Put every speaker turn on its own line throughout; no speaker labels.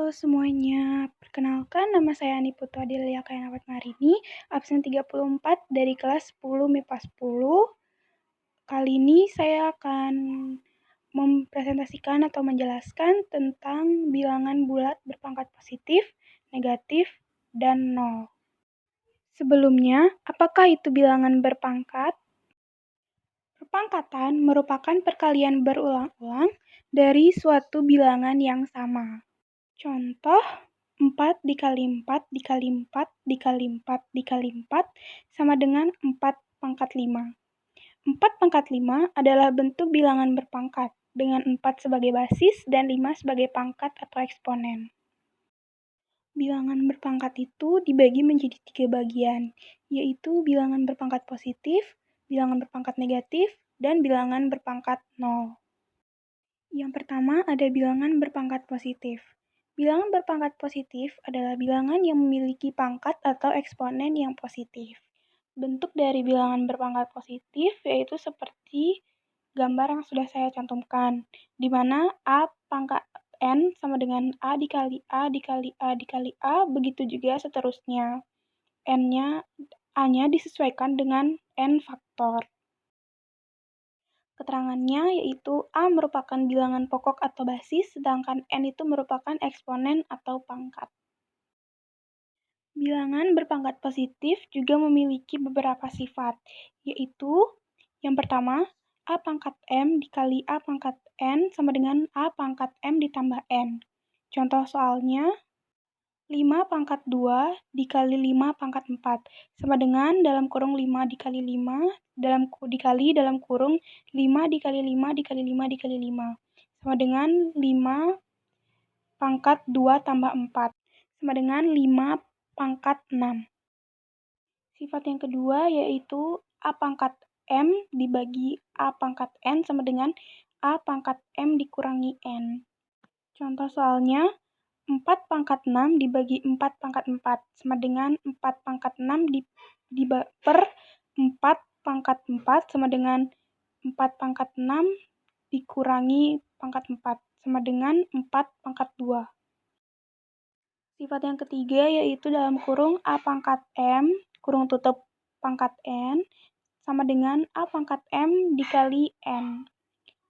Halo semuanya, perkenalkan nama saya Niputu Adelia Kainawat Marini, absen 34 dari kelas 10 MIPA 10. Kali ini saya akan mempresentasikan atau menjelaskan tentang bilangan bulat berpangkat positif, negatif, dan nol. Sebelumnya, apakah itu bilangan berpangkat? Perpangkatan merupakan perkalian berulang-ulang dari suatu bilangan yang sama. Contoh, 4 dikali 4 dikali 4 dikali 4 dikali 4 sama dengan 4 pangkat 5. 4 pangkat 5 adalah bentuk bilangan berpangkat, dengan 4 sebagai basis dan 5 sebagai pangkat atau eksponen. Bilangan berpangkat itu dibagi menjadi 3 bagian, yaitu bilangan berpangkat positif, bilangan berpangkat negatif, dan bilangan berpangkat 0. Yang pertama ada bilangan berpangkat positif. Bilangan berpangkat positif adalah bilangan yang memiliki pangkat atau eksponen yang positif. Bentuk dari bilangan berpangkat positif yaitu seperti gambar yang sudah saya cantumkan, di mana A pangkat N sama dengan A dikali A dikali A dikali A, begitu juga seterusnya. A-nya disesuaikan dengan N faktor. Keterangannya yaitu A merupakan bilangan pokok atau basis, sedangkan N itu merupakan eksponen atau pangkat. Bilangan berpangkat positif juga memiliki beberapa sifat, yaitu yang pertama, A pangkat M dikali A pangkat N sama dengan A pangkat M ditambah N. Contoh soalnya, 5 pangkat 2 dikali 5 pangkat 4 sama dengan dalam kurung 5 dikali 5 dikali dalam kurung 5 dikali 5 dikali 5 dikali 5 sama dengan 5 pangkat 2 tambah 4 sama dengan 5 pangkat 6. Sifat yang kedua yaitu A pangkat M dibagi A pangkat N sama dengan A pangkat M dikurangi N. Contoh soalnya, 4 pangkat 6 dibagi 4 pangkat 4 sama dengan 4 pangkat 6 per 4 pangkat 4 sama dengan 4 pangkat 6 dikurangi pangkat 4 sama dengan 4 pangkat 2. Sifat yang ketiga yaitu dalam kurung A pangkat M, kurung tutup pangkat N, sama dengan A pangkat M dikali N.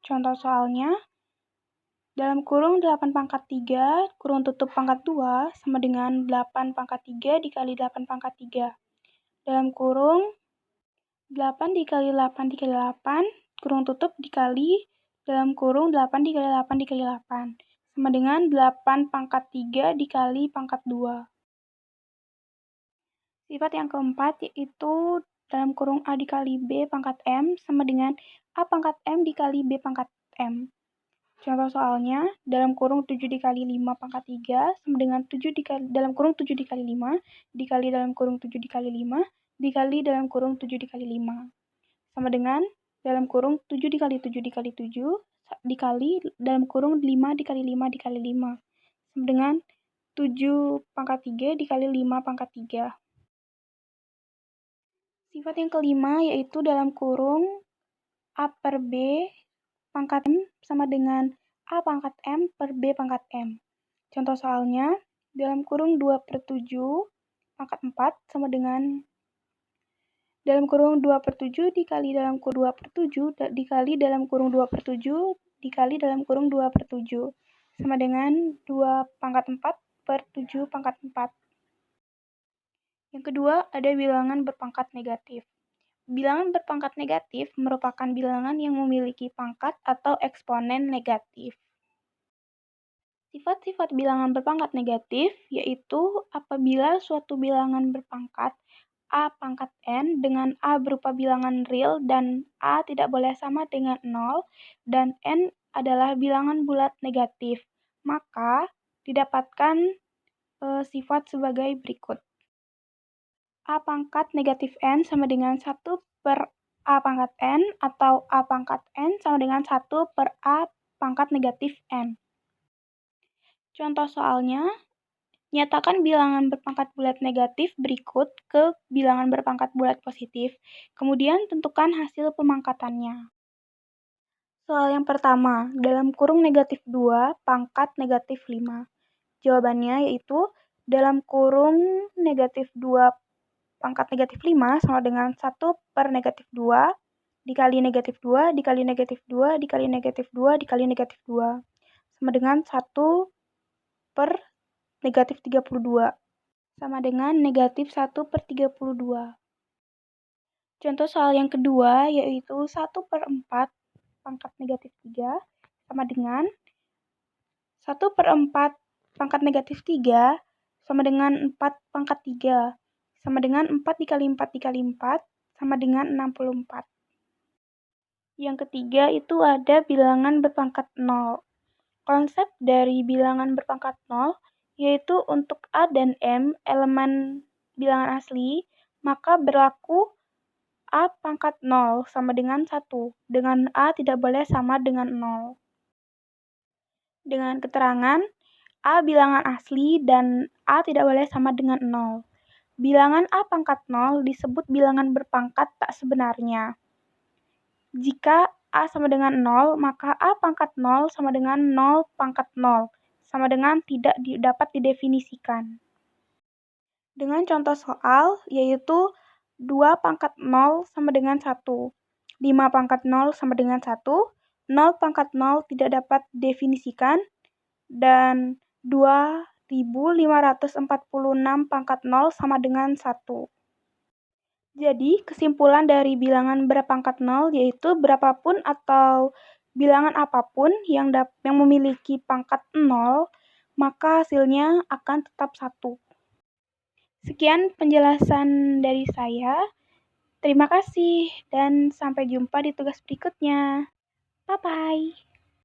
Contoh soalnya, dalam kurung 8 pangkat 3, kurung tutup pangkat 2, sama dengan 8 pangkat 3 dikali 8 pangkat 3. Dalam kurung 8 dikali 8 dikali 8, kurung tutup dikali dalam kurung 8 dikali 8 dikali 8. Sama dengan 8 pangkat 3 dikali pangkat 2. Sifat yang keempat yaitu dalam kurung A dikali B pangkat M sama dengan A pangkat M dikali B pangkat M. Contoh soalnya, dalam kurung 7 dikali 5 pangkat 3 sama dengan 7 dikali dalam kurung 7 dikali 5 dikali dalam kurung 7 dikali 5 dikali dalam kurung 7 dikali 5 sama dengan dalam kurung 7 dikali 7 dikali 7 dikali dalam kurung 5 dikali 5 dikali 5 sama dengan 7 pangkat 3 dikali 5 pangkat 3. Sifat yang kelima yaitu dalam kurung A per B pangkat M sama dengan A pangkat M per B pangkat M. Contoh soalnya, dalam kurung 2 per 7 pangkat 4 sama dengan dalam kurung 2 per 7 dikali dalam kurung 2 per 7 dikali dalam kurung 2 per 7 dikali dalam kurung 2 per 7 sama dengan 2 pangkat 4 per 7 pangkat 4. Yang kedua, ada bilangan berpangkat negatif. Bilangan berpangkat negatif merupakan bilangan yang memiliki pangkat atau eksponen negatif. Sifat-sifat bilangan berpangkat negatif yaitu apabila suatu bilangan berpangkat A pangkat N dengan A berupa bilangan real dan A tidak boleh sama dengan 0 dan N adalah bilangan bulat negatif, maka didapatkan sifat sebagai berikut. A pangkat negatif N sama dengan 1 per A pangkat N atau A pangkat N sama dengan 1 per A pangkat negatif N. Contoh soalnya, nyatakan bilangan berpangkat bulat negatif berikut ke bilangan berpangkat bulat positif, kemudian tentukan hasil pemangkatannya. Soal yang pertama, dalam kurung negatif 2 pangkat negatif 5. Jawabannya yaitu dalam kurung negatif 2 pangkat negatif 5 sama dengan 1 per negatif 2 dikali negatif 2 dikali negatif 2 dikali negatif 2 dikali negatif 2 sama dengan 1 per negatif 32 sama dengan negatif 1 per 32. Contoh soal yang kedua yaitu 1 per 4 pangkat negatif 3 sama dengan 1 per 4 pangkat negatif 3 sama dengan 4 pangkat 3 sama dengan 4 dikali 4 dikali 4 sama dengan 64. Yang ketiga itu ada bilangan berpangkat 0. Konsep dari bilangan berpangkat 0 yaitu untuk A dan M elemen bilangan asli, maka berlaku A pangkat 0 sama dengan 1, dengan A tidak boleh sama dengan 0. Dengan keterangan A bilangan asli dan A tidak boleh sama dengan 0. Bilangan A pangkat 0 disebut bilangan berpangkat tak sebenarnya. Jika A sama dengan 0, maka A pangkat 0 sama dengan 0 pangkat 0, sama dengan tidak dapat didefinisikan. Dengan contoh soal, yaitu 2 pangkat 0 sama dengan 1, 5 pangkat 0 sama dengan 1, 0 pangkat 0 tidak dapat didefinisikan, dan 2546 pangkat 0 sama dengan 1. Jadi, kesimpulan dari bilangan berpangkat 0 yaitu berapapun atau bilangan apapun yang memiliki pangkat 0, maka hasilnya akan tetap 1. Sekian penjelasan dari saya. Terima kasih dan sampai jumpa di tugas berikutnya. Bye-bye.